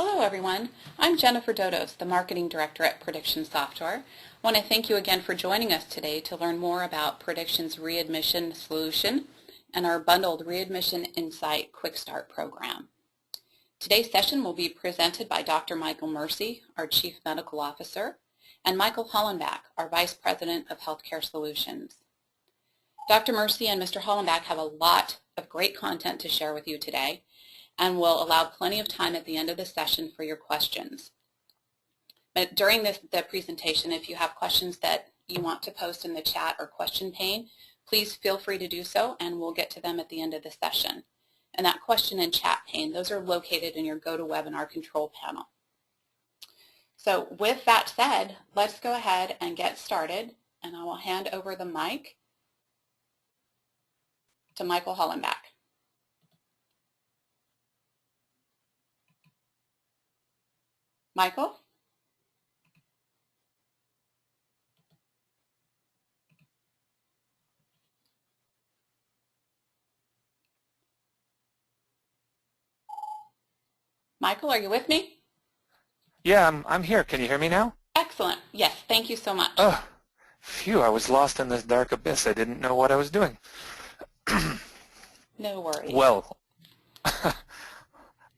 Hello everyone, I'm Jennifer Dodos, the Marketing Director at Prediction Software. I want to thank you again for joining us today to learn more about Prediction's readmission solution and our bundled Readmission Insight QuickStart program. Today's session will be presented by Dr. Michael Mercy, our Chief Medical Officer, and Michael Hollenbach, our Vice President of Healthcare Solutions. Dr. Mercy and Mr. Hollenbach have a lot of great content to share with you today, and will allow plenty of time at the end of the session for your questions. But during the presentation, if you have questions that you want to post in the chat or question pane, please feel free to do so, and we'll get to them at the end of the session. And that question and chat pane, those are located in your GoToWebinar control panel. So with that said, let's go ahead and get started, and I will hand over the mic to Michael Hollenbach. Michael? Michael, are you with me? Yeah, I'm here. Can you hear me now? Excellent. Yes, thank you so much. Oh, phew, I was lost in this dark abyss. I didn't know what I was doing. No worries. Well,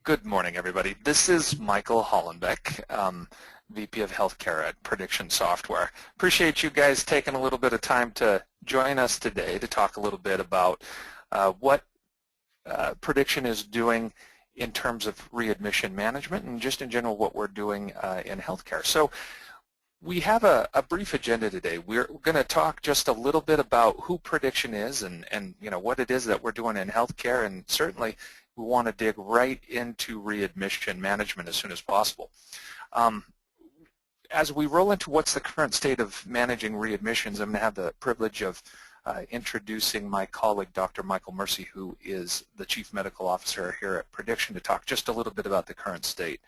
good morning, everybody. This is Michael Hollenbach, VP of Healthcare at Prediction Software. Appreciate you guys taking a little bit of time to join us today to talk a little bit about what Prediction is doing in terms of readmission management and just in general what we're doing in healthcare. So we have a brief agenda today. We're going to talk just a little bit about who Prediction is and you know what it is that we're doing in healthcare, and certainly we want to dig right into readmission management as soon as possible. As we roll into what's the current state of managing readmissions, I'm going to have the privilege of introducing my colleague, Dr. Michael Mercy, who is the Chief Medical Officer here at Prediction, to talk just a little bit about the current state.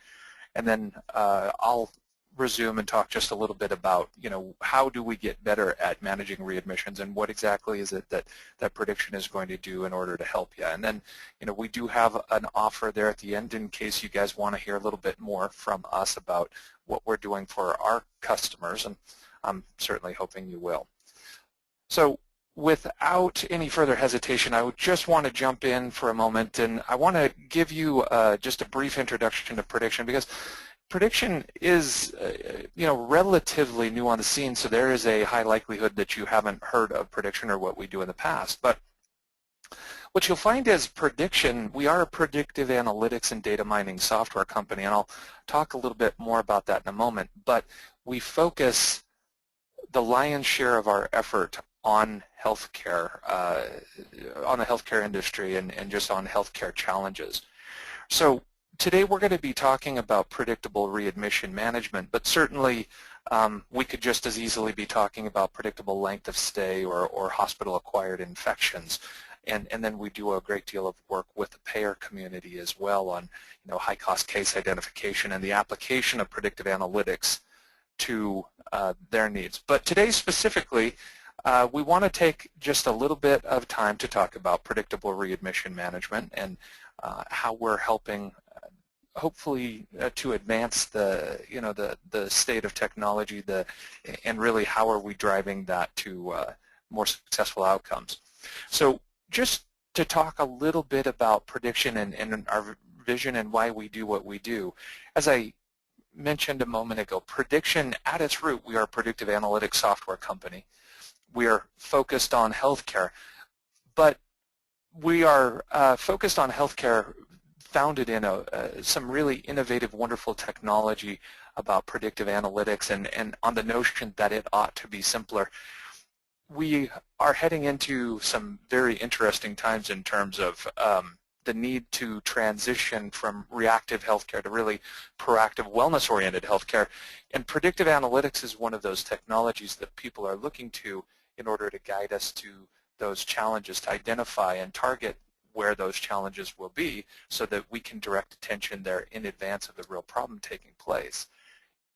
And then I'll resume and talk just a little bit about, you know, how do we get better at managing readmissions and what exactly is it that Prediction is going to do in order to help you. And then, you know, we do have an offer there at the end in case you guys want to hear a little bit more from us about what we're doing for our customers, and I'm certainly hoping you will. So without any further hesitation, I would just want to jump in for a moment, and I want to give you just a brief introduction to Prediction, because Prediction is, you know, relatively new on the scene, so there is a high likelihood that you haven't heard of Prediction or what we do in the past. But what you'll find is Prediction, we are a predictive analytics and data mining software company, and I'll talk a little bit more about that in a moment, but we focus the lion's share of our effort on healthcare, on the healthcare industry and just on healthcare challenges. So today we're going to be talking about predictable readmission management, but certainly we could just as easily be talking about predictable length of stay or hospital-acquired infections. And then we do a great deal of work with the payer community as well on, you know, high-cost case identification and the application of predictive analytics to their needs. But today specifically, we want to take just a little bit of time to talk about predictable readmission management and how we're helping hopefully to advance the, you know, the state of technology, and really how are we driving that to more successful outcomes. So just to talk a little bit about Prediction and our vision and why we do what we do. As I mentioned a moment ago, Prediction, at its root, we are a predictive analytics software company. We are focused on healthcare, but we are focused on healthcare founded in some really innovative, wonderful technology about predictive analytics and on the notion that it ought to be simpler. We are heading into some very interesting times in terms of the need to transition from reactive healthcare to really proactive, wellness-oriented healthcare. And predictive analytics is one of those technologies that people are looking to in order to guide us to those challenges, to identify and target where those challenges will be so that we can direct attention there in advance of the real problem taking place.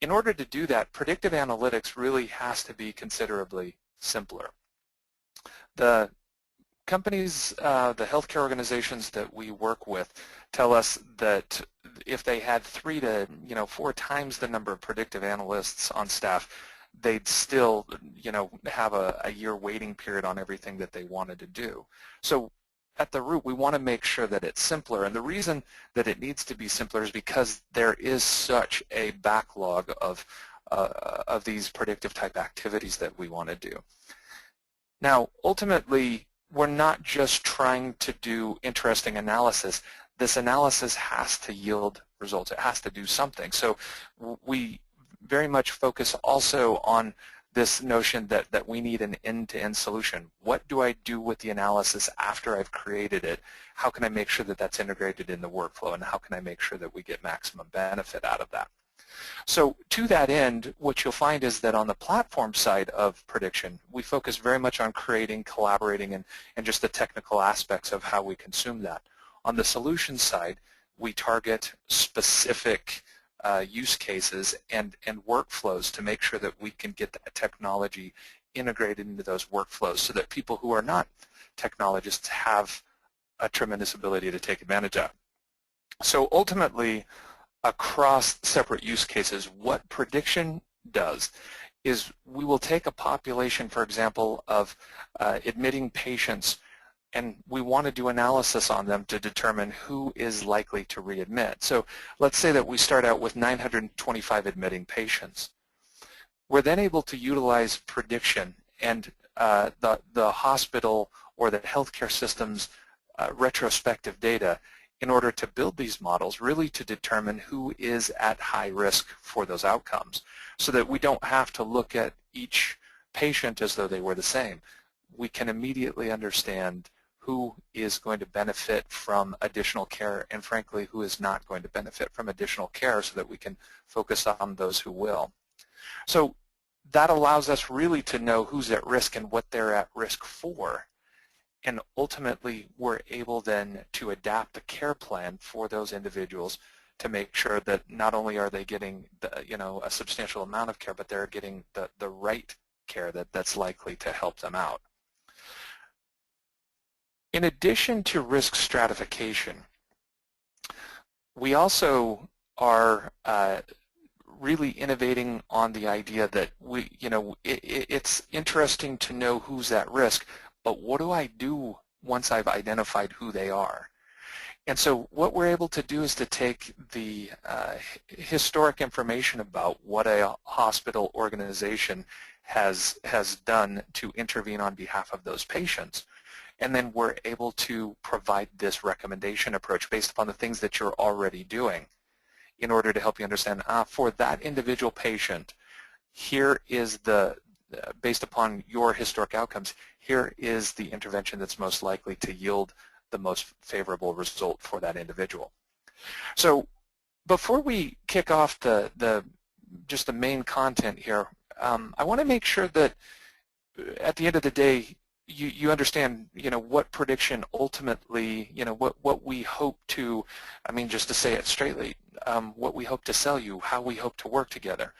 In order to do that, predictive analytics really has to be considerably simpler. The companies, the healthcare organizations that we work with tell us that if they had 3 to 4 times the number of predictive analysts on staff, they'd still have a year waiting period on everything that they wanted to do. So at the root, we want to make sure that it's simpler, and the reason that it needs to be simpler is because there is such a backlog of these predictive type activities that we want to do. Now, ultimately, we're not just trying to do interesting analysis. This analysis has to yield results. It has to do something. So we very much focus also on this notion that we need an end-to-end solution. What do I do with the analysis after I've created it? How can I make sure that that's integrated in the workflow, and how can I make sure that we get maximum benefit out of that? So to that end, what you'll find is that on the platform side of prediction, we focus very much on creating, collaborating, and just the technical aspects of how we consume that. On the solution side, we target specific use cases and workflows to make sure that we can get that technology integrated into those workflows so that people who are not technologists have a tremendous ability to take advantage of. So ultimately, across separate use cases, what prediction does is we will take a population, for example, of admitting patients, and we want to do analysis on them to determine who is likely to readmit. So let's say that we start out with 925 admitting patients. We're then able to utilize prediction and the hospital or the healthcare system's retrospective data in order to build these models, really to determine who is at high risk for those outcomes, so that we don't have to look at each patient as though they were the same. We can immediately understand who is going to benefit from additional care and, frankly, who is not going to benefit from additional care, so that we can focus on those who will. So that allows us really to know who's at risk and what they're at risk for. And ultimately, we're able then to adapt the care plan for those individuals to make sure that not only are they getting a substantial amount of care, but they're getting the right care that's likely to help them out. In addition to risk stratification, we also are really innovating on the idea that it's interesting to know who's at risk, but what do I do once I've identified who they are? And so what we're able to do is to take the historic information about what a hospital organization has done to intervene on behalf of those patients, and then we're able to provide this recommendation approach based upon the things that you're already doing in order to help you understand, for that individual patient, here is based upon your historic outcomes, here is the intervention that's most likely to yield the most favorable result for that individual. So before we kick off just the main content here, I want to make sure that at the end of the day, you understand, what prediction ultimately, what we hope to, just to say it straightly, what we hope to sell you, how we hope to work together.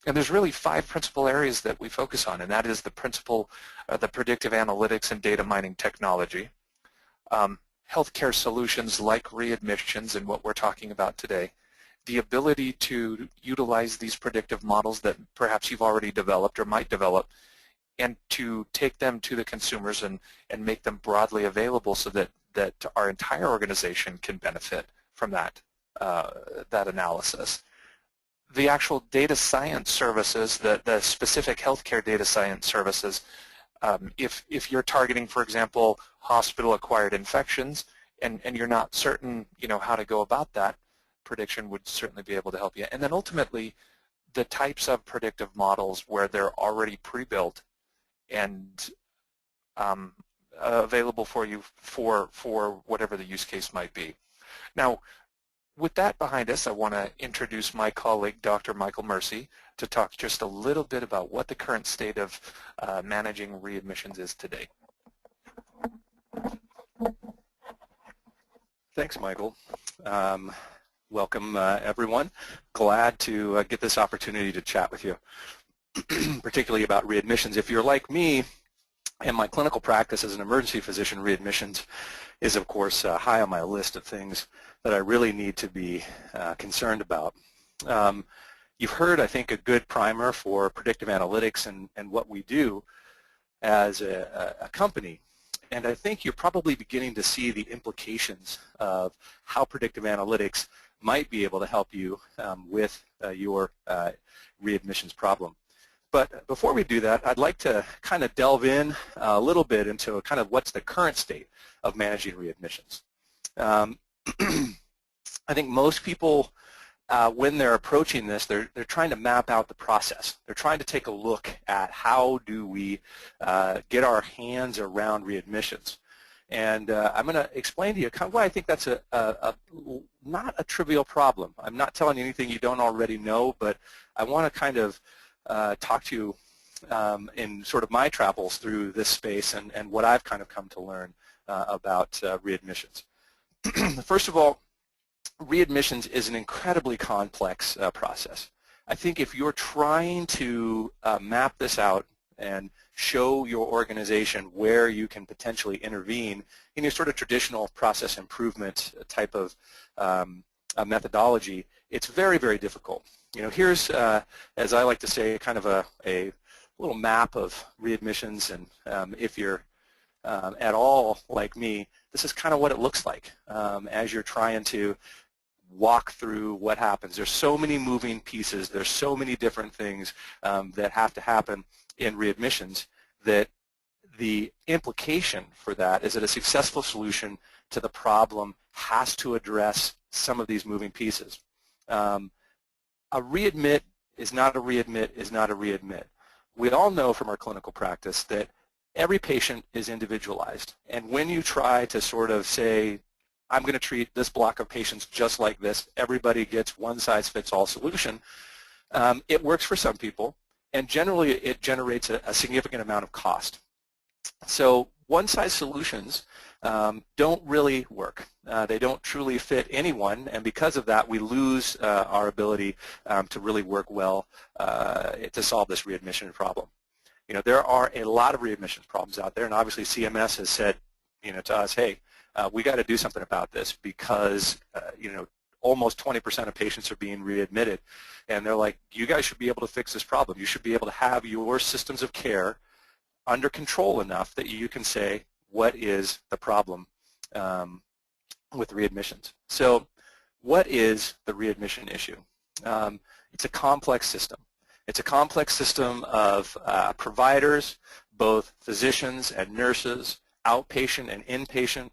And there's really 5 principal areas that we focus on, and that is the predictive analytics and data mining technology, healthcare solutions like readmissions and what we're talking about today, the ability to utilize these predictive models that perhaps you've already developed or might develop, and to take them to the consumers and make them broadly available so that our entire organization can benefit from that analysis. The actual data science services, the specific healthcare data science services, if you're targeting, for example, hospital-acquired infections and you're not certain, how to go about that, prediction would certainly be able to help you. And then ultimately, the types of predictive models where they're already pre-built and available for you for whatever the use case might be. Now, with that behind us, I want to introduce my colleague, Dr. Michael Mercy, to talk just a little bit about what the current state of managing readmissions is today. Thanks, Michael. Welcome, everyone. Glad to get this opportunity to chat with you, particularly about readmissions. If you're like me, And my clinical practice as an emergency physician, readmissions, is of course high on my list of things that I really need to be concerned about. You've heard, I think, a good primer for predictive analytics and what we do as a company. And I think you're probably beginning to see the implications of how predictive analytics might be able to help you with your readmissions problem. But before we do that, I'd like to kind of delve in a little bit into kind of what's the current state of managing readmissions. I think most people, when they're approaching this, they're trying to map out the process. They're trying to take a look at how do we get our hands around readmissions. And I'm going to explain to you kind of why I think that's not a trivial problem. I'm not telling you anything you don't already know, but I want to kind of talk to you in sort of my travels through this space and what I've kind of come to learn about readmissions. First of all, readmissions is an incredibly complex process. I think if you're trying to map this out and show your organization where you can potentially intervene in your sort of traditional process improvement type of methodology, it's very, very difficult. You know, here's, as I like to say, kind of a little map of readmissions, and if you're at all like me, this is kind of what it looks like as you're trying to walk through what happens. There's so many moving pieces, there's so many different things that have to happen in readmissions that the implication for that is that a successful solution to the problem has to address some of these moving pieces. A readmit is not a readmit is not a readmit. We all know from our clinical practice that every patient is individualized, and when you try to sort of say, I'm going to treat this block of patients just like this, everybody gets one-size-fits-all solution, it works for some people, and generally it generates a significant amount of cost. So one-size solutions don't really work. They don't truly fit anyone, and because of that, we lose our ability to really work well to solve this readmission problem. You know, there are a lot of readmissions problems out there, and obviously CMS has said, you know, to us, hey, we got to do something about this because, you know, almost 20% of patients are being readmitted, and they're like, you guys should be able to fix this problem. You should be able to have your systems of care under control enough that you can say, what is the problem with readmissions? So what is the readmission issue? It's a complex system. It's a complex system of providers, both physicians and nurses, outpatient and inpatient.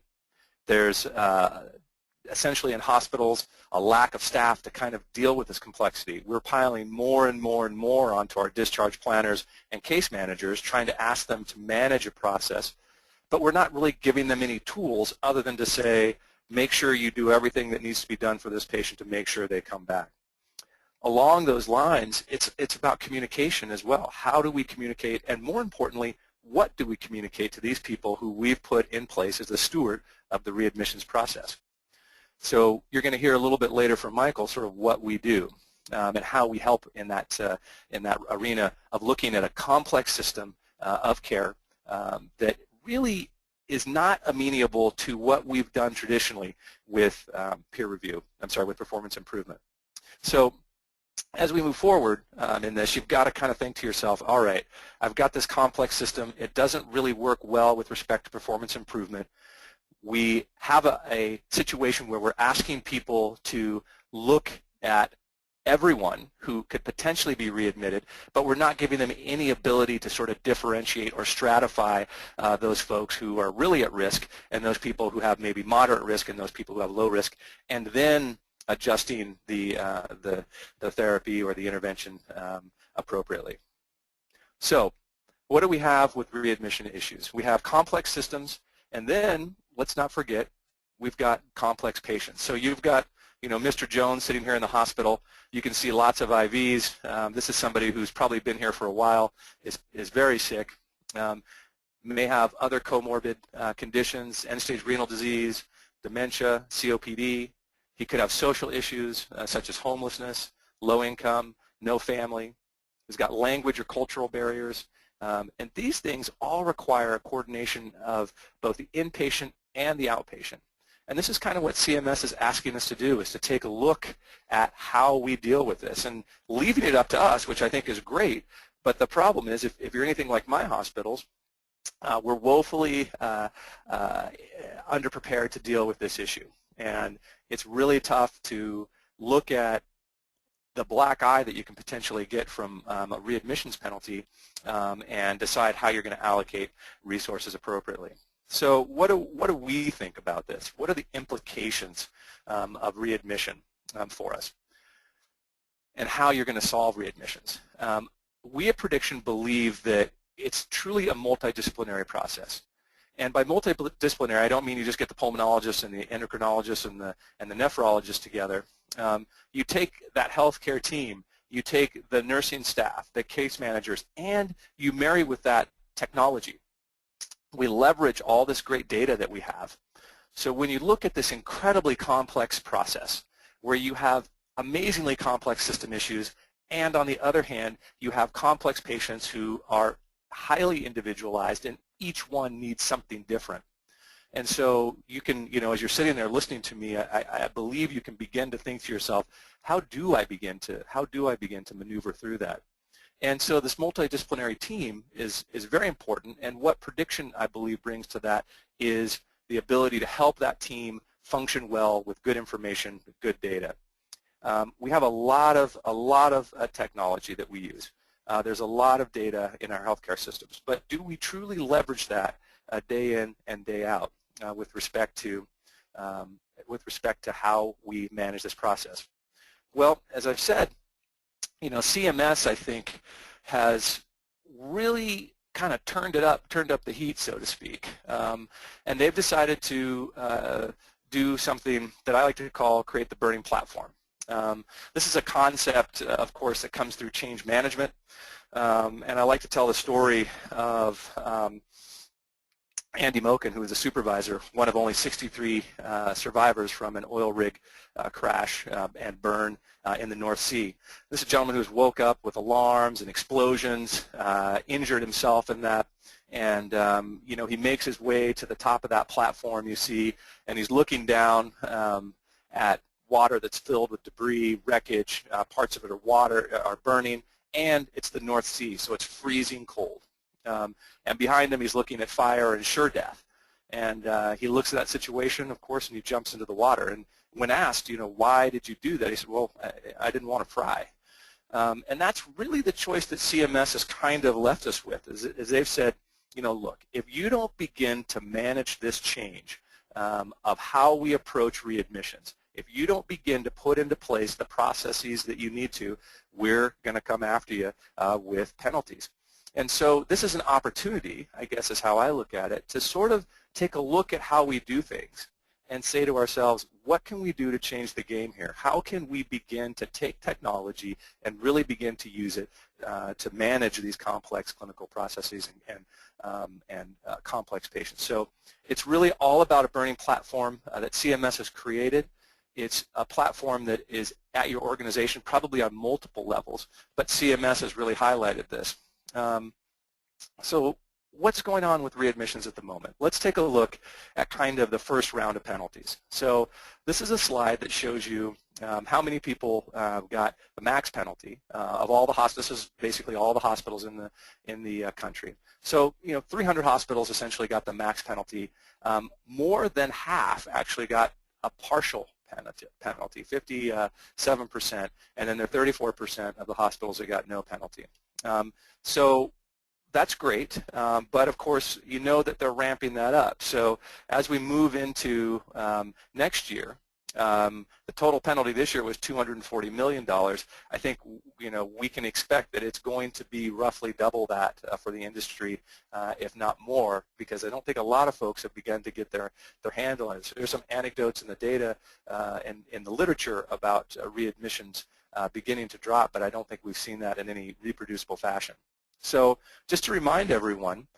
There's essentially in hospitals a lack of staff to kind of deal with this complexity. We're piling more and more and more onto our discharge planners and case managers, trying to ask them to manage a process, but we're not really giving them any tools other than to say, make sure you do everything that needs to be done for this patient to make sure they come back. Along those lines, it's about communication as well. How do we communicate, and more importantly, what do we communicate to these people who we've put in place as the steward of the readmissions process? So you're going to hear a little bit later from Michael sort of what we do and how we help in that arena of looking at a complex system of care that really is not amenable to what we've done traditionally with peer review, with performance improvement. So as we move forward in this, you've got to kind of think to yourself, all right, I've got this complex system. It doesn't really work well with respect to performance improvement. We have a situation where we're asking people to look at everyone who could potentially be readmitted, but we're not giving them any ability to sort of differentiate or stratify those folks who are really at risk and those people who have maybe moderate risk and those people who have low risk, and then adjusting the therapy or the intervention appropriately. So what do we have with readmission issues? We have complex systems, and then let's not forget we've got complex patients. So you've got, you know, Mr. Jones sitting here in the hospital. You can see lots of IVs. This is somebody who's probably been here for a while, is very sick, may have other comorbid conditions, end-stage renal disease, dementia, COPD. He could have social issues such as homelessness, low income, no family. He's got language or cultural barriers. And these things all require a coordination of both the inpatient and the outpatient. And this is kind of what CMS is asking us to do, is to take a look at how we deal with this and leaving it up to us, which I think is great. But the problem is, if you're anything like my hospitals, we're woefully underprepared to deal with this issue. And it's really tough to look at the black eye that you can potentially get from a readmissions penalty and decide how you're going to allocate resources appropriately. So what do we think about this? What are the implications of readmission for us, and how you're going to solve readmissions? We at Prediction believe that it's truly a multidisciplinary process. And by multidisciplinary, I don't mean you just get the pulmonologist and the endocrinologist and the nephrologist together. You take that healthcare team, you take the nursing staff, the case managers, and you marry with that technology. We leverage all this great data that we have. So when you look at this incredibly complex process where you have amazingly complex system issues, and on the other hand, you have complex patients who are highly individualized, and each one needs something different. And so you can, as you're sitting there listening to me, I believe you can begin to think to yourself, how do I begin to maneuver through that? And so this multidisciplinary team is very important, and what Prediction, I believe, brings to that is the ability to help that team function well with good information, with good data. We have a lot of technology that we use. There's a lot of data in our healthcare systems, but do we truly leverage that day in and day out with respect to how we manage this process? Well, as I've said, CMS, I think, has really kind of turned up the heat, so to speak, and they've decided to do something that I like to call create the burning platform. This is a concept, of course, that comes through change management, and I like to tell the story of Andy Moken, who was a supervisor, one of only 63 survivors from an oil rig crash and burn in the North Sea. This is a gentleman who was woke up with alarms and explosions, injured himself in that, and he makes his way to the top of that platform you see, and he's looking down at water that's filled with debris, wreckage, parts of it are burning, and it's the North Sea, so it's freezing cold. And behind him, he's looking at fire and sure death. And he looks at that situation, of course, and he jumps into the water. And when asked, why did you do that? He said, well, I didn't want to fry. And that's really the choice that CMS has kind of left us with, is they've said, look, if you don't begin to manage this change of how we approach readmissions, if you don't begin to put into place the processes that you need to, we're going to come after you with penalties. And so this is an opportunity, I guess is how I look at it, to sort of take a look at how we do things and say to ourselves, what can we do to change the game here? How can we begin to take technology and really begin to use it to manage these complex clinical processes and complex patients? So it's really all about a burning platform that CMS has created. It's a platform that is at your organization, probably on multiple levels, but CMS has really highlighted this. So what's going on with readmissions at the moment? Let's take a look at kind of the first round of penalties. So this is a slide that shows you how many people got the max penalty of all the hospitals, basically all the hospitals in the country. So 300 hospitals essentially got the max penalty. More than half actually got a partial penalty, 57%, and then there are 34% of the hospitals that got no penalty. So that's great, but of course you know that they're ramping that up. So as we move into next year, the total penalty this year was $240 million. I think we can expect that it's going to be roughly double that for the industry, if not more, because I don't think a lot of folks have begun to get their handle on it. So there's some anecdotes in the data and in the literature about readmissions beginning to drop, but I don't think we've seen that in any reproducible fashion. So just to remind everyone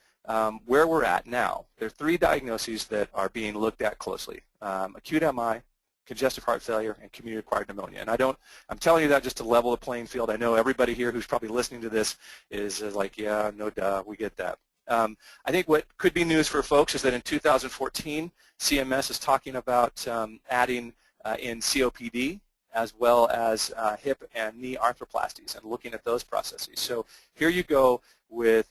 where we're at now, there are 3 diagnoses that are being looked at closely: acute MI, congestive heart failure, and community-acquired pneumonia. And I'm telling you that just to level the playing field. I know everybody here who's probably listening to this is like, yeah, no duh, we get that. I think what could be news for folks is that in 2014, CMS is talking about adding in COPD as well as hip and knee arthroplasties and looking at those processes. So here you go with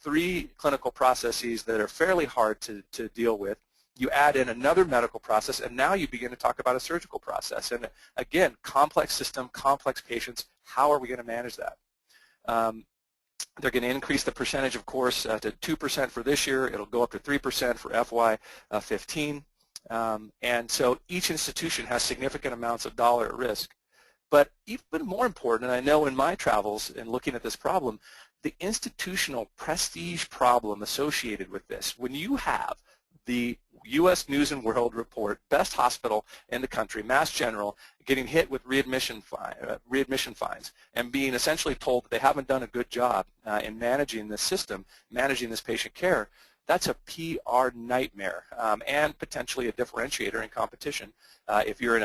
3 clinical processes that are fairly hard to deal with. You add in another medical process, and now you begin to talk about a surgical process. And again, complex system, complex patients, how are we going to manage that? They're going to increase the percentage, of course, to 2% for this year. It'll go up to 3% for FY15. And so each institution has significant amounts of dollar at risk. But even more important, and I know in my travels and looking at this problem, the institutional prestige problem associated with this. When you have the U.S. News and World Report, best hospital in the country, Mass General, getting hit with readmission fines and being essentially told that they haven't done a good job in managing this system, managing this patient care, that's a PR nightmare and potentially a differentiator in competition if you're in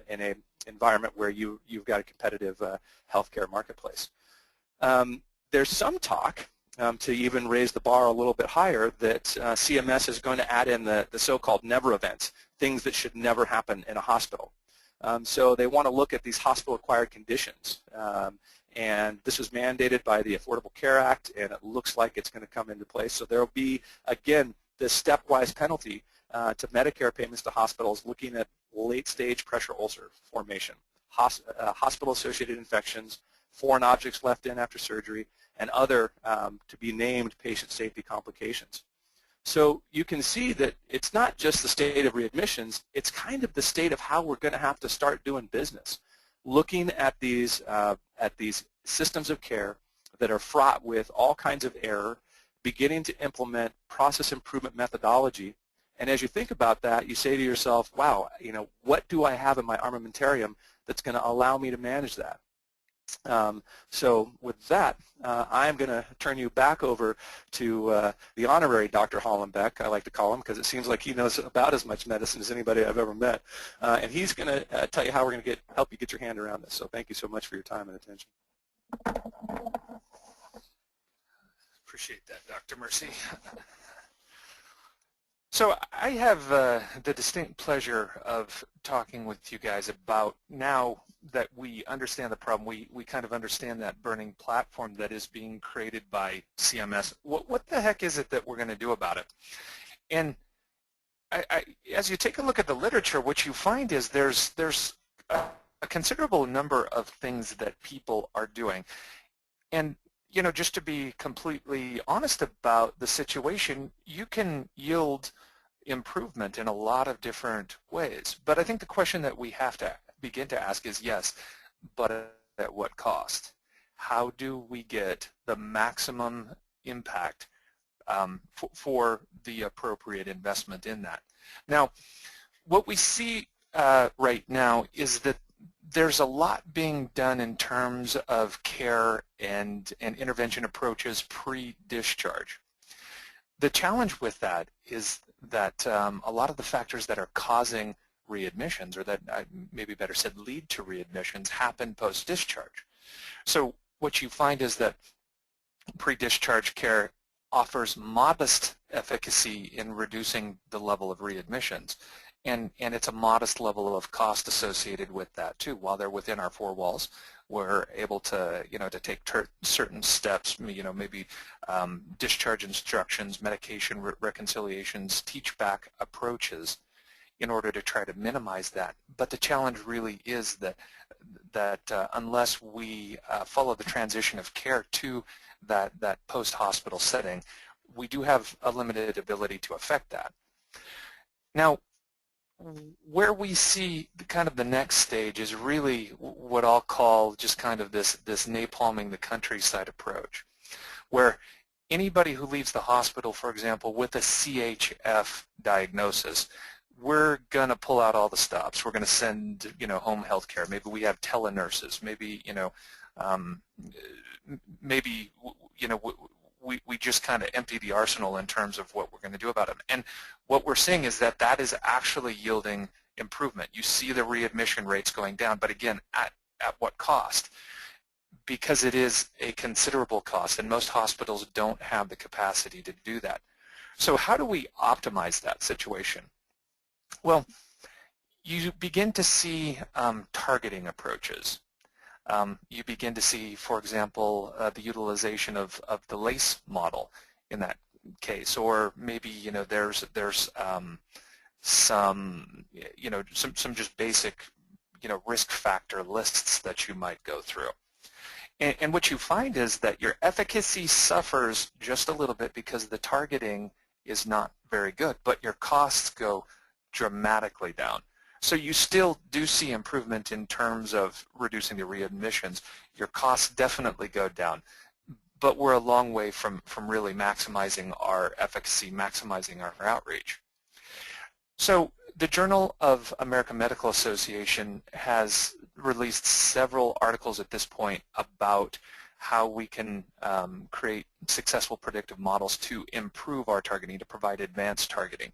an environment where you've got a competitive healthcare marketplace. There's some talk to even raise the bar a little bit higher that CMS is going to add in the so-called never events, things that should never happen in a hospital. So they want to look at these hospital-acquired conditions. And this was mandated by the Affordable Care Act, and it looks like it's going to come into place. So there will be, again, this stepwise penalty to Medicare payments to hospitals looking at late-stage pressure ulcer formation, hospital-associated infections, foreign objects left in after surgery, and other to be named patient safety complications. So you can see that it's not just the state of readmissions, it's kind of the state of how we're going to have to start doing business. Looking at these systems of care that are fraught with all kinds of error, beginning to implement process improvement methodology, and as you think about that, you say to yourself, wow, what do I have in my armamentarium that's going to allow me to manage that? So with that, I'm going to turn you back over to the honorary Dr. Hollenbeck, I like to call him, because it seems like he knows about as much medicine as anybody I've ever met. And he's going to tell you how we're going to help you get your hand around this. So thank you so much for your time and attention. Appreciate that, Dr. Mercy. So I have the distinct pleasure of talking with you guys about, now that we understand the problem, we kind of understand that burning platform that is being created by CMS. What the heck is it that we're going to do about it? And as you take a look at the literature, what you find is there's a considerable number of things that people are doing. And just to be completely honest about the situation, you can yield improvement in a lot of different ways. But I think the question that we have to begin to ask is, yes, but at what cost? How do we get the maximum impact for the appropriate investment in that? Now, what we see right now is that there's a lot being done in terms of care and intervention approaches pre-discharge. The challenge with that is that a lot of the factors that are causing readmissions, or that maybe better said lead to readmissions, happen post-discharge. So what you find is that pre-discharge care offers modest efficacy in reducing the level of readmissions. And it's a modest level of cost associated with that too. While they're within our four walls, we're able to, to take certain steps, maybe discharge instructions, medication reconciliations, teach-back approaches in order to try to minimize that. But the challenge really is that unless we follow the transition of care to that post-hospital setting, we do have a limited ability to affect that. Now, where we see kind of the next stage is really what I'll call just kind of this napalming the countryside approach, where anybody who leaves the hospital, for example, with a CHF diagnosis, we're going to pull out all the stops. We're going to send, home health care. Maybe we have telenurses. Maybe, we just kind of empty the arsenal in terms of what we're going to do about it. And what we're seeing is that is actually yielding improvement. You see the readmission rates going down, but again, at what cost? Because it is a considerable cost, and most hospitals don't have the capacity to do that. So how do we optimize that situation? Well, you begin to see targeting approaches. You begin to see, for example, the utilization of the LACE model in that case, or maybe there's some just basic risk factor lists that you might go through. And what you find is that your efficacy suffers just a little bit because the targeting is not very good, but your costs go dramatically down. So you still do see improvement in terms of reducing the readmissions. Your costs definitely go down, but we're a long way from really maximizing our efficacy, maximizing our outreach. So the Journal of American Medical Association has released several articles at this point about how we can create successful predictive models to improve our targeting, to provide advanced targeting.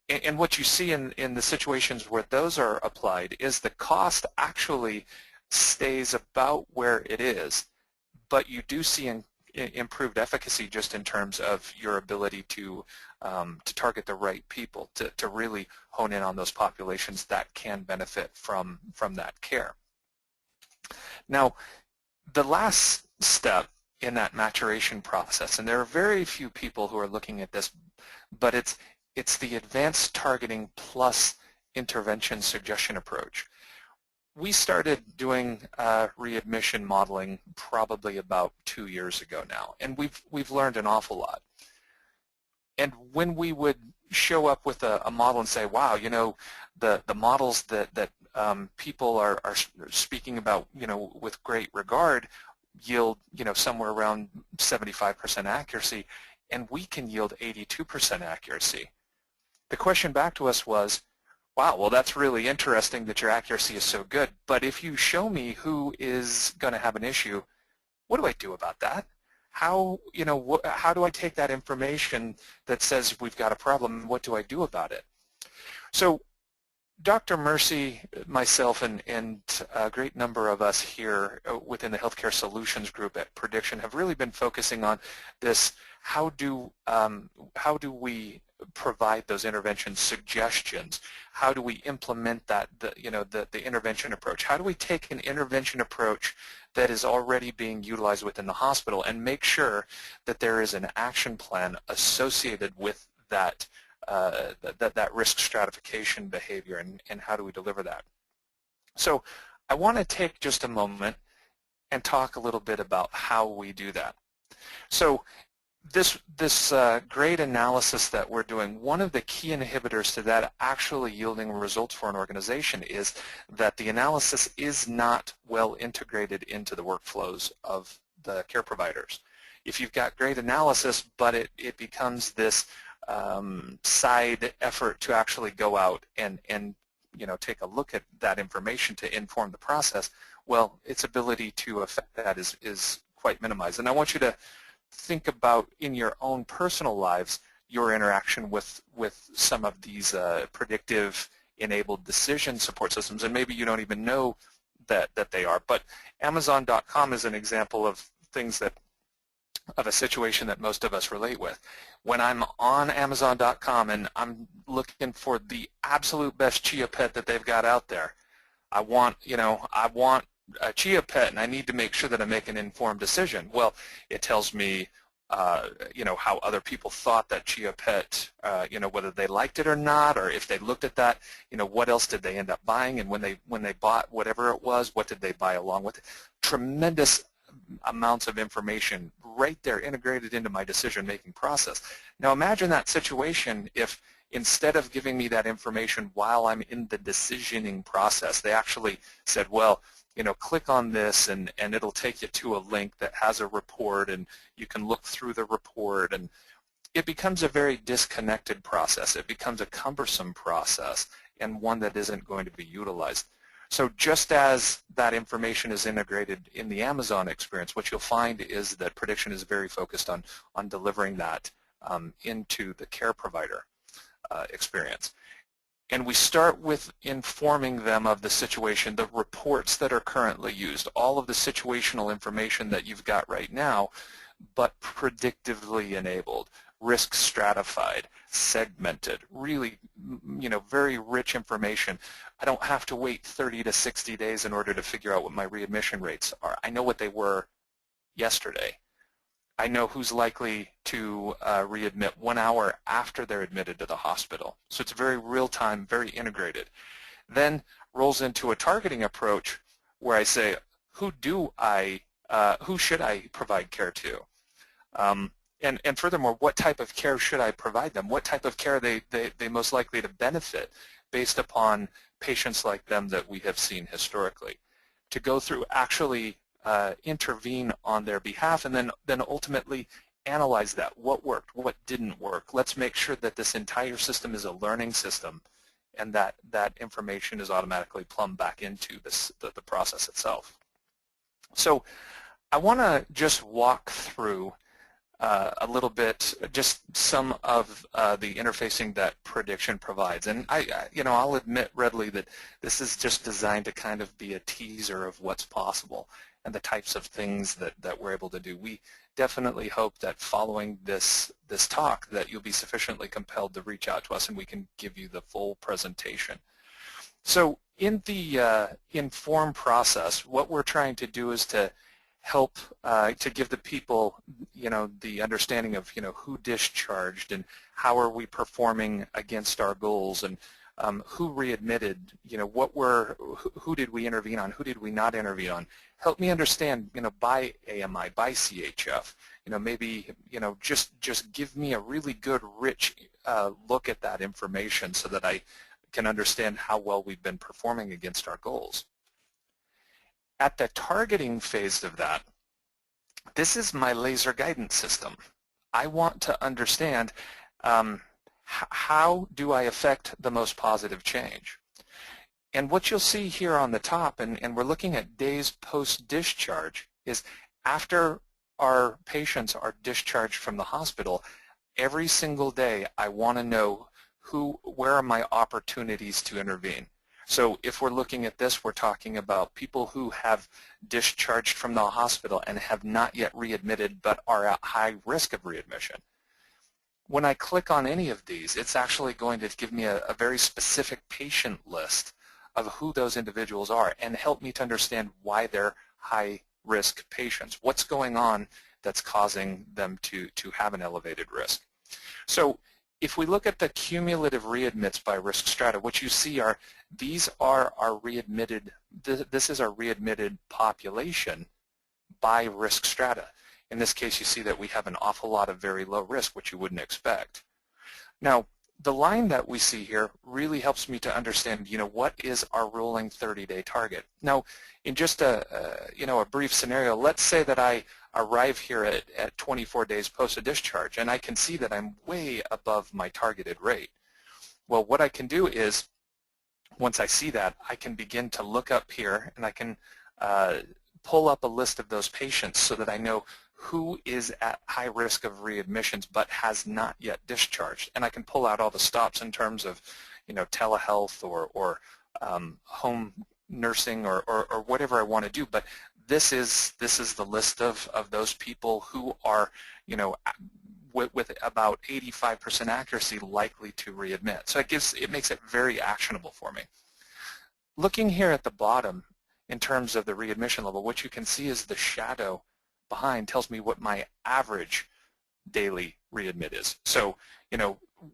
And what you see in the situations where those are applied is the cost actually stays about where it is, but you do see improved efficacy just in terms of your ability to target the right people, to really hone in on those populations that can benefit from that care. Now, the last step in that maturation process, and there are very few people who are looking at this, but it's the advanced targeting plus intervention suggestion approach. We started doing readmission modeling probably about 2 years ago now, and we've learned an awful lot. And when we would show up with a model and say, wow, the models that people are speaking about, with great regard yield, somewhere around 75% accuracy, and we can yield 82% accuracy. The question back to us was, wow, well, that's really interesting that your accuracy is so good, but if you show me who is going to have an issue, what do I do about that? How do I take that information that says we've got a problem, what do I do about it? So Dr. Mercy, myself, and a great number of us here within the Healthcare Solutions Group at Prediction have really been focusing on this, how do we provide those intervention suggestions? How do we implement that, the intervention approach? How do we take an intervention approach that is already being utilized within the hospital and make sure that there is an action plan associated with that that risk stratification behavior, and how do we deliver that? So I want to take just a moment and talk a little bit about how we do that. So this great analysis that we're doing, one of the key inhibitors to that actually yielding results for an organization is that the analysis is not well integrated into the workflows of the care providers. If you've got great analysis, but it becomes this side effort to actually go out and take a look at that information to inform the process, well, its ability to affect that is quite minimized. And I want you to think about, in your own personal lives, your interaction with some of these predictive enabled decision support systems, and maybe you don't even know that they are. But Amazon.com is an example of a situation that most of us relate with. When I'm on Amazon.com and I'm looking for the absolute best chia pet that they've got out there, I want a chia pet, and I need to make sure that I make an informed decision. Well, it tells me, how other people thought that chia pet, whether they liked it or not, or if they looked at that, what else did they end up buying, and when they bought whatever it was, what did they buy along with it? Tremendous amounts of information right there integrated into my decision-making process. Now imagine that situation if instead of giving me that information while I'm in the decisioning process, they actually said, well, click on this and it'll take you to a link that has a report, and you can look through the report, and it becomes a very disconnected process. It becomes a cumbersome process and one that isn't going to be utilized. So just as that information is integrated in the Amazon experience, what you'll find is that Prediction is very focused on delivering that into the care provider experience. And we start with informing them of the situation, the reports that are currently used, all of the situational information that you've got right now, but predictively enabled, risk stratified, segmented, really, very rich information. I don't have to wait 30 to 60 days in order to figure out what my readmission rates are. I know what they were yesterday. I know who's likely to readmit 1 hour after they're admitted to the hospital. So it's very real-time, very integrated. Then rolls into a targeting approach where I say, who should I provide care to? And furthermore, what type of care should I provide them? What type of care are they most likely to benefit based upon patients like them that we have seen historically? To go through actually intervene on their behalf, and then ultimately analyze that. What worked? What didn't work? Let's make sure that this entire system is a learning system, and that information is automatically plumbed back into the process itself. So I want to just walk through a little bit, just some of the interfacing that Prediction provides. And I'll admit readily that this is just designed to kind of be a teaser of what's possible and the types of things that we're able to do. We definitely hope that following this talk that you'll be sufficiently compelled to reach out to us and we can give you the full presentation. So in the inform process, what we're trying to do is to help to give the people, the understanding of, who discharged and how are we performing against our goals, and who readmitted, who did we intervene on, who did we not intervene on. Help me understand, by AMI, by CHF, maybe, just give me a really good, rich look at that information so that I can understand how well we've been performing against our goals. At the targeting phase of that, this is my laser guidance system. I want to understand how do I affect the most positive change. And what you'll see here on the top, and we're looking at days post-discharge, is after our patients are discharged from the hospital, every single day I want to know where are my opportunities to intervene. So if we're looking at this, we're talking about people who have discharged from the hospital and have not yet readmitted but are at high risk of readmission. When I click on any of these, it's actually going to give me a very specific patient list of who those individuals are and help me to understand why they're high-risk patients. What's going on that's causing them to have an elevated risk? So if we look at the cumulative readmits by risk strata, what you see are these are our readmitted, this is our readmitted population by risk strata. In this case, you see that we have an awful lot of very low risk, which you wouldn't expect. Now, the line that we see here really helps me to understand, what is our rolling 30-day target. Now, in just a brief scenario, let's say that I arrive here at 24 days post-discharge, and I can see that I'm way above my targeted rate. Well, what I can do is, once I see that, I can begin to look up here, and I can pull up a list of those patients so that I know who is at high risk of readmissions but has not yet discharged. And I can pull out all the stops in terms of, telehealth or home nursing or whatever I want to do. But this is the list of those people who are, with about 85% accuracy likely to readmit. So it makes it very actionable for me. Looking here at the bottom in terms of the readmission level, what you can see is the shadow behind tells me what my average daily readmit is. So,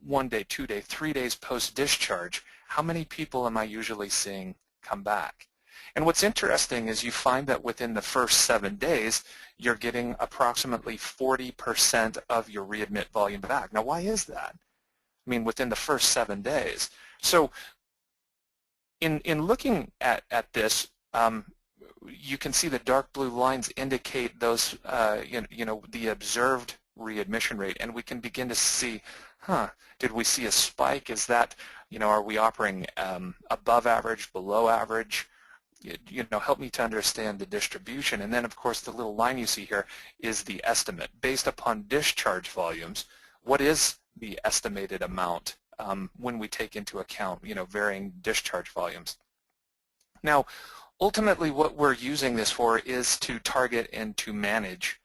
1 day, 2 day, 3 days post-discharge, how many people am I usually seeing come back? And what's interesting is you find that within the first 7 days, you're getting approximately 40% of your readmit volume back. Now, why is that? I mean, within the first 7 days. So, in looking at this, you can see the dark blue lines indicate those, the observed readmission rate, and we can begin to see, did we see a spike? Is that, are we operating above average, below average? Help me to understand the distribution. And then, of course, the little line you see here is the estimate. Based upon discharge volumes, what is the estimated amount when we take into account, varying discharge volumes. Now, ultimately what we're using this for is to target and to manage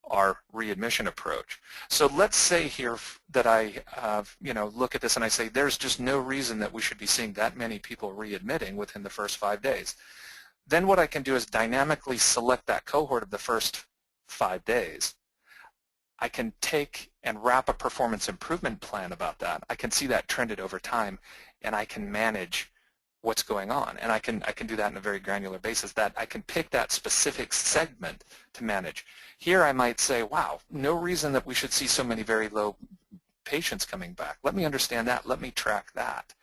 our readmission approach. So let's say here that I look at this and I say there's just no reason that we should be seeing that many people readmitting within the first 5 days. Then what I can do is dynamically select that cohort of the first 5 days. I can take and wrap a performance improvement plan about that. I can see that trended over time, and I can manage what's going on. And I can do that on a very granular basis, that I can pick that specific segment to manage. Here I might say, wow, no reason that we should see so many very low patients coming back. Let me understand that. Let me track that.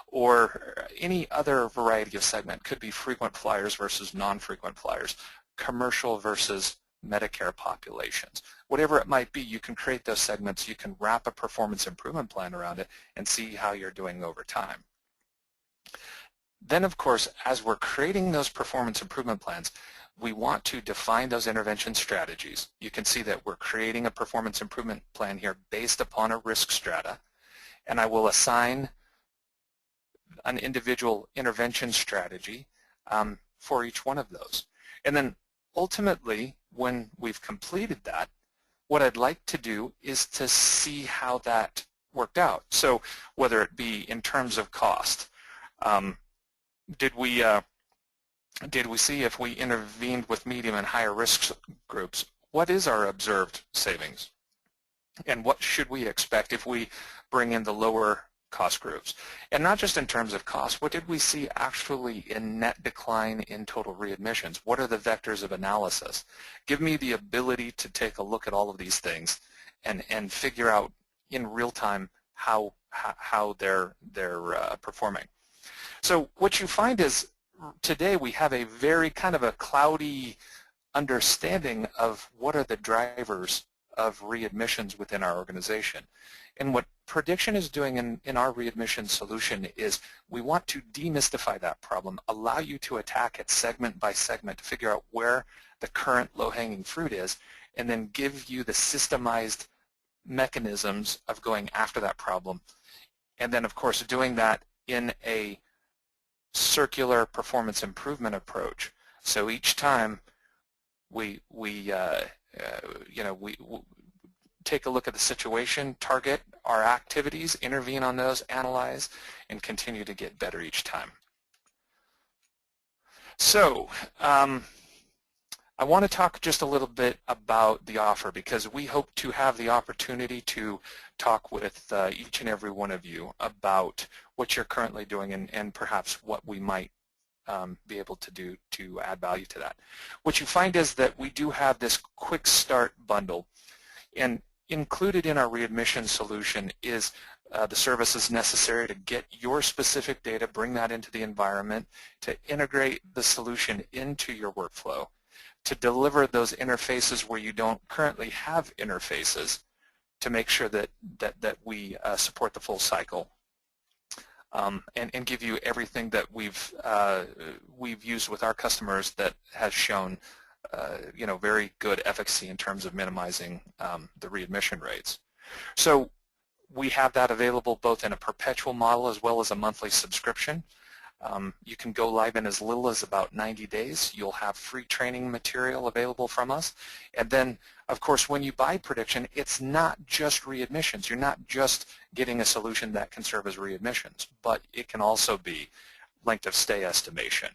Or any other variety of segment. Could be frequent flyers versus non-frequent flyers, commercial versus Medicare populations. Whatever it might be, you can create those segments, you can wrap a performance improvement plan around it and see how you're doing over time. Then, of course, as we're creating those performance improvement plans, we want to define those intervention strategies. You can see that we're creating a performance improvement plan here based upon a risk strata, and I will assign an individual intervention strategy for each one of those. And then ultimately, when we've completed that, what I'd like to do is to see how that worked out. So whether it be in terms of cost, did we see if we intervened with medium and higher risk groups, what is our observed savings? And what should we expect if we bring in the lower cost groups? And not just in terms of cost, what did we see actually in net decline in total readmissions? What are the vectors of analysis? Give me the ability to take a look at all of these things and figure out in real time how they're performing. So what you find is today we have a very kind of a cloudy understanding of what are the drivers of readmissions within our organization. And what Prediction is doing in our readmission solution is we want to demystify that problem, allow you to attack it segment by segment to figure out where the current low-hanging fruit is, and then give you the systemized mechanisms of going after that problem. And then, of course, doing that in a circular performance improvement approach. So each time we take a look at the situation, target our activities, intervene on those, analyze, and continue to get better each time. So I want to talk just a little bit about the offer, because we hope to have the opportunity to talk with each and every one of you about what you're currently doing and perhaps what we might be able to do to add value to that. What you find is that we do have this QuickStart bundle, and included in our readmission solution is the services necessary to get your specific data, bring that into the environment, to integrate the solution into your workflow, to deliver those interfaces where you don't currently have interfaces, to make sure that we support the full cycle, and give you everything that we've used with our customers that has shown very good efficacy in terms of minimizing the readmission rates. So we have that available both in a perpetual model as well as a monthly subscription. You can go live in as little as about 90 days. You'll have free training material available from us. And then, of course, when you buy Prediction, it's not just readmissions. You're not just getting a solution that can serve as readmissions, but it can also be length of stay estimation.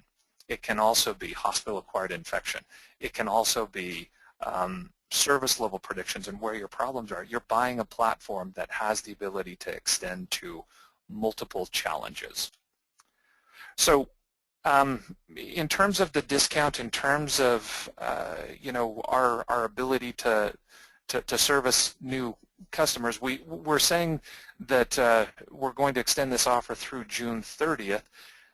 It can also be hospital-acquired infection. It can also be service level predictions and where your problems are. You're buying a platform that has the ability to extend to multiple challenges. So in terms of the discount, in terms of our ability to service new customers, we're saying that we're going to extend this offer through June 30th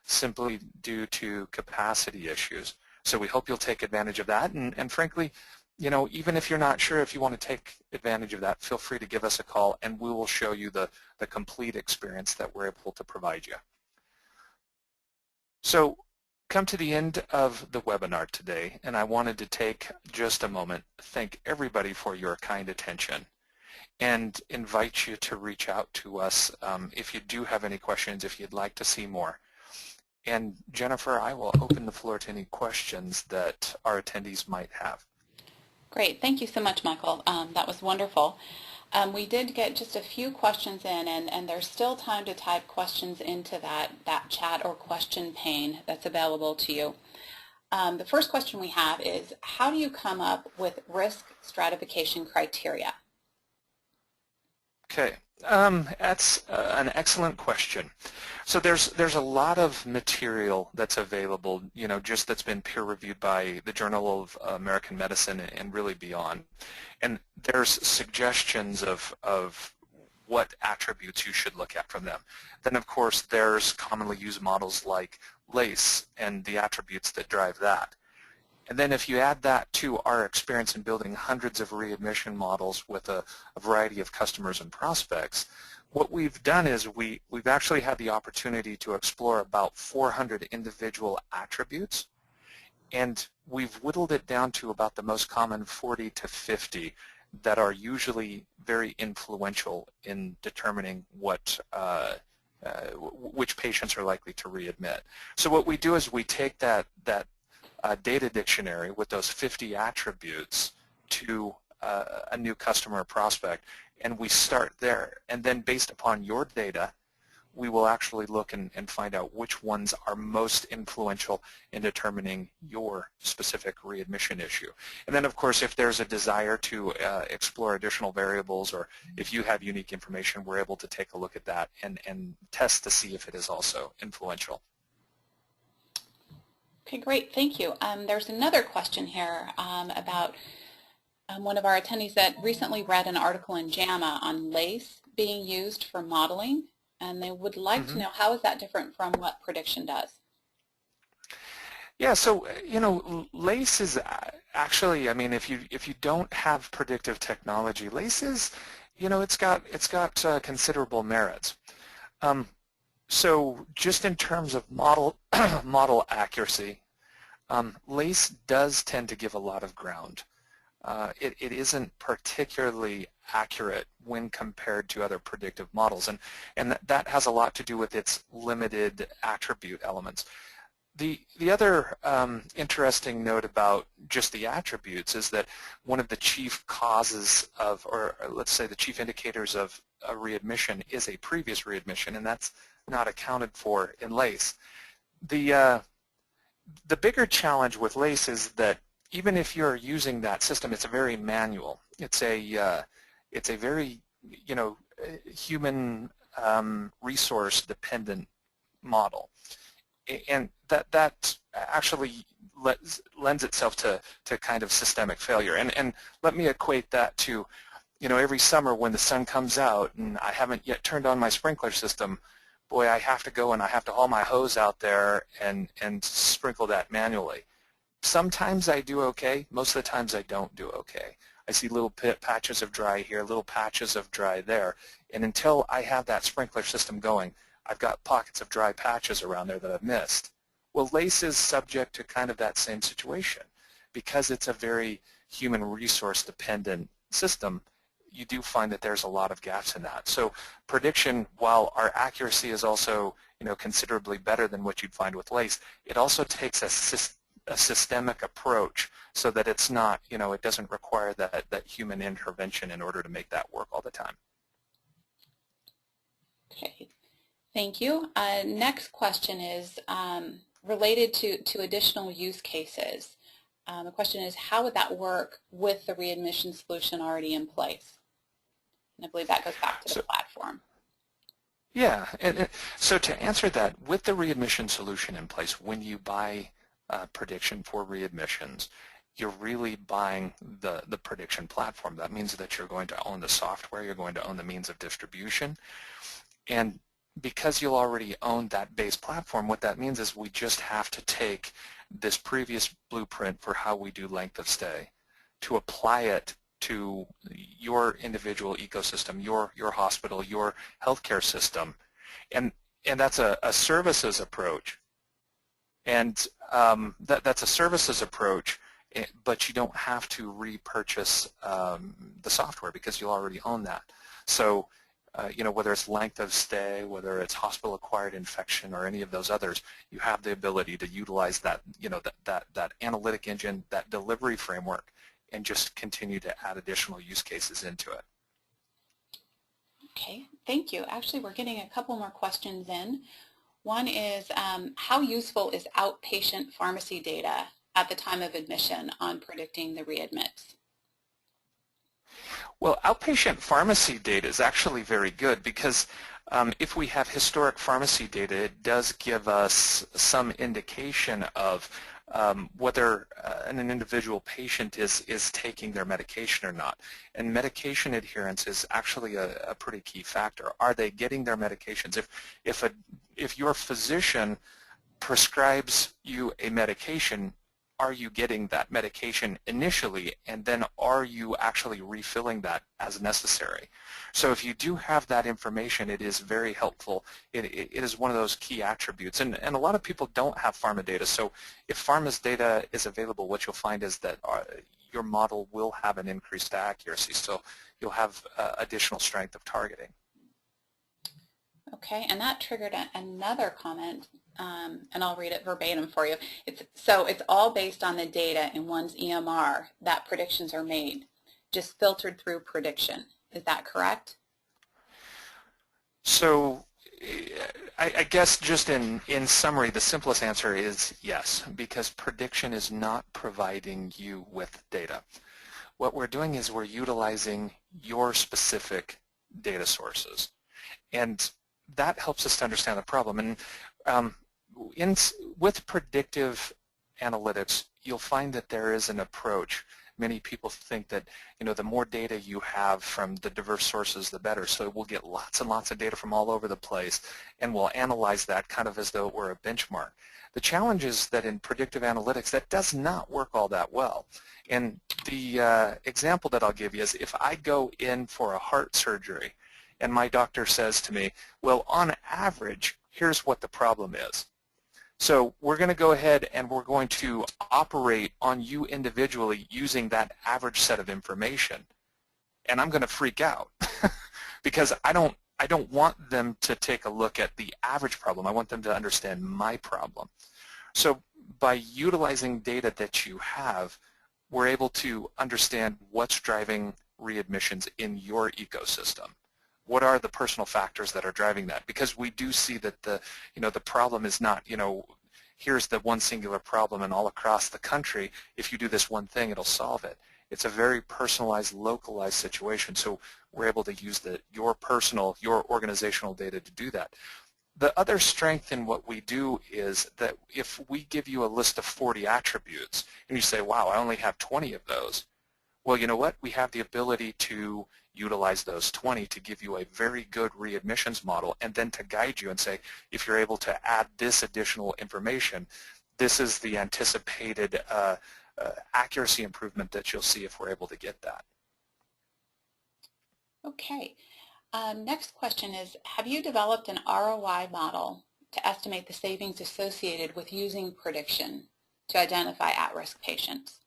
simply due to capacity issues. So we hope you'll take advantage of that, and frankly, even if you're not sure if you want to take advantage of that, feel free to give us a call and we will show you the complete experience that we're able to provide you. So come to the end of the webinar today, and I wanted to take just a moment to thank everybody for your kind attention. and invite you to reach out to us if you do have any questions, if you'd like to see more. And Jennifer, I will open the floor to any questions that our attendees might have. Great. Thank you so much, Michael. That was wonderful. We did get just a few questions in, and there's still time to type questions into that chat or question pane that's available to you. The first question we have is, how do you come up with risk stratification criteria? Okay, that's an excellent question. So there's a lot of material that's available, just that's been peer reviewed by the Journal of American Medicine and really beyond. And there's suggestions of what attributes you should look at from them. Then of course there's commonly used models like LACE and the attributes that drive that. And then if you add that to our experience in building hundreds of readmission models with a variety of customers and prospects, what we've done is we've actually had the opportunity to explore about 400 individual attributes, and we've whittled it down to about the most common 40 to 50 that are usually very influential in determining which patients are likely to readmit. So what we do is we take that data dictionary with those 50 attributes to a new customer or prospect, and we start there. And then based upon your data, we will actually look and find out which ones are most influential in determining your specific readmission issue. And then of course if there's a desire to explore additional variables, or if you have unique information, we're able to take a look at that and test to see if it is also influential. Okay, great. Thank you. There's another question here about one of our attendees that recently read an article in JAMA on LACE being used for modeling, and they would like to know, how is that different from what Prediction does? Yeah, so LACE is actually, I mean, if you don't have predictive technology, LACE is, it's got considerable merits. So just in terms of model accuracy, LACE does tend to give a lot of ground. It isn't particularly accurate when compared to other predictive models, and that has a lot to do with its limited attribute elements. The other interesting note about just the attributes is that one of the chief causes of, or let's say the chief indicators of a readmission is a previous readmission, and that's not accounted for in LACE. The bigger challenge with LACE is that even if you're using that system, it's a very manual. It's a very human resource dependent model, and that actually lends itself to kind of systemic failure. And let me equate that to every summer when the sun comes out and I haven't yet turned on my sprinkler system, boy, I have to go and I have to haul my hose out there and sprinkle that manually. Sometimes I do okay. Most of the times I don't do okay. I see little patches of dry here, little patches of dry there, and until I have that sprinkler system going, I've got pockets of dry patches around there that I've missed. Well, LACE is subject to kind of that same situation. Because it's a very human resource dependent system, you do find that there's a lot of gaps in that. So Prediction, while our accuracy is also considerably better than what you'd find with LACE, it also takes a systemic approach so that it's not, it doesn't require that human intervention in order to make that work all the time. Okay, thank you. Next question is related to additional use cases. The question is, how would that work with the readmission solution already in place? And I believe that goes back to the platform. Yeah, and so to answer that, with the readmission solution in place, when you buy Prediction for readmissions, you're really buying the Prediction platform. That means that you're going to own the software, you're going to own the means of distribution, and because you'll already own that base platform, what that means is we just have to take this previous blueprint for how we do length of stay to apply it to your individual ecosystem, your hospital, your healthcare system, and that's a services approach, and that's a services approach, but you don't have to repurchase the software because you already own that. So, you know, whether it's length of stay, whether it's hospital-acquired infection, or any of those others, you have the ability to utilize that, you know, that analytic engine, that delivery framework, and just continue to add additional use cases into it. Okay, thank you. Actually, we're getting a couple more questions in. One is, how useful is outpatient pharmacy data at the time of admission on predicting the readmits? Well, outpatient pharmacy data is actually very good because if we have historic pharmacy data, it does give us some indication of whether an individual patient is taking their medication or not. And medication adherence is actually a pretty key factor. Are they getting their medications? If your physician prescribes you a medication, are you getting that medication initially, and then are you actually refilling that as necessary? So if you do have that information, it is very helpful. It is one of those key attributes, and a lot of people don't have pharma data. So if pharma's data is available, what you'll find is that your model will have an increased accuracy, so you'll have additional strength of targeting. Okay, and that triggered another comment, and I'll read it verbatim for you. So it's all based on the data in one's EMR that predictions are made, just filtered through prediction. Is that correct? So I guess just in summary, the simplest answer is yes, because prediction is not providing you with data. What we're doing is we're utilizing your specific data sources, and that helps us to understand the problem. And with predictive analytics, you'll find that there is an approach. Many people think that, you know, the more data you have from the diverse sources, the better. So we'll get lots and lots of data from all over the place, and we'll analyze that kind of as though it were a benchmark. The challenge is that in predictive analytics, that does not work all that well. And the example that I'll give you is if I go in for a heart surgery, and my doctor says to me, well, on average, here's what the problem is. So we're going to go ahead and we're going to operate on you individually using that average set of information. And I'm going to freak out because I don't want them to take a look at the average problem. I want them to understand my problem. So by utilizing data that you have, we're able to understand what's driving readmissions in your ecosystem. What are the personal factors that are driving that? Because we do see that the problem is not, here's the one singular problem and all across the country, if you do this one thing, it'll solve it. It's a very personalized, localized situation. So we're able to use your personal, your organizational data to do that. The other strength in what we do is that if we give you a list of 40 attributes and you say, wow, I only have 20 of those, well, you know what? We have the ability to utilize those 20 to give you a very good readmissions model, and then to guide you and say, if you're able to add this additional information, this is the anticipated accuracy improvement that you'll see if we're able to get that. Okay. Next question is, have you developed an ROI model to estimate the savings associated with using prediction to identify at-risk patients?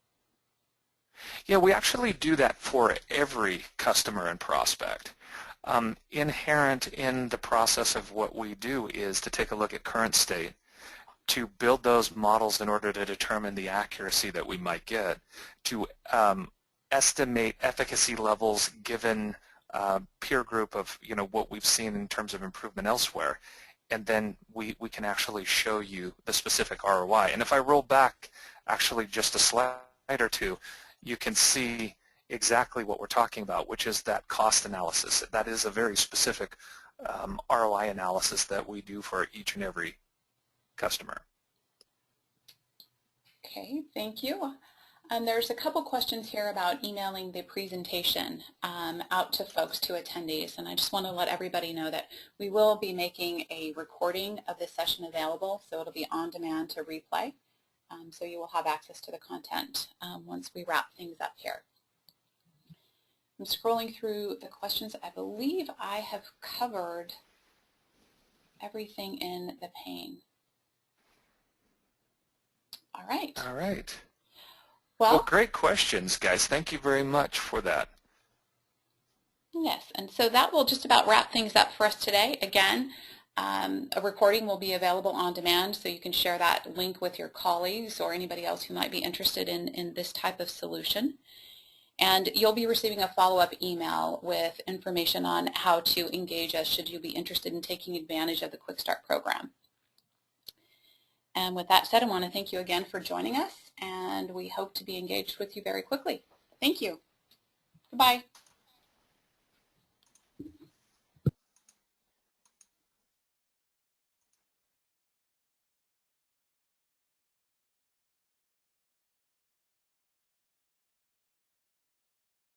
Yeah, we actually do that for every customer and prospect. Inherent in the process of what we do is to take a look at current state, to build those models in order to determine the accuracy that we might get, to estimate efficacy levels given peer group of what we've seen in terms of improvement elsewhere, and then we can actually show you the specific ROI. And if I roll back actually just a slide or two, you can see exactly what we're talking about, which is that cost analysis. That is a very specific ROI analysis that we do for each and every customer. Okay, thank you. There's a couple questions here about emailing the presentation out to folks, to attendees, and I just want to let everybody know that we will be making a recording of this session available, so it'll be on demand to replay. So you will have access to the content once we wrap things up here. I'm scrolling through the questions. I believe I have covered everything in the pane. All right. All right. Well, great questions, guys. Thank you very much for that. Yes, and so that will just about wrap things up for us today. Again, a recording will be available on demand, so you can share that link with your colleagues or anybody else who might be interested in this type of solution. And you'll be receiving a follow-up email with information on how to engage us should you be interested in taking advantage of the QuickStart program. And with that said, I want to thank you again for joining us, and we hope to be engaged with you very quickly. Thank you. Goodbye.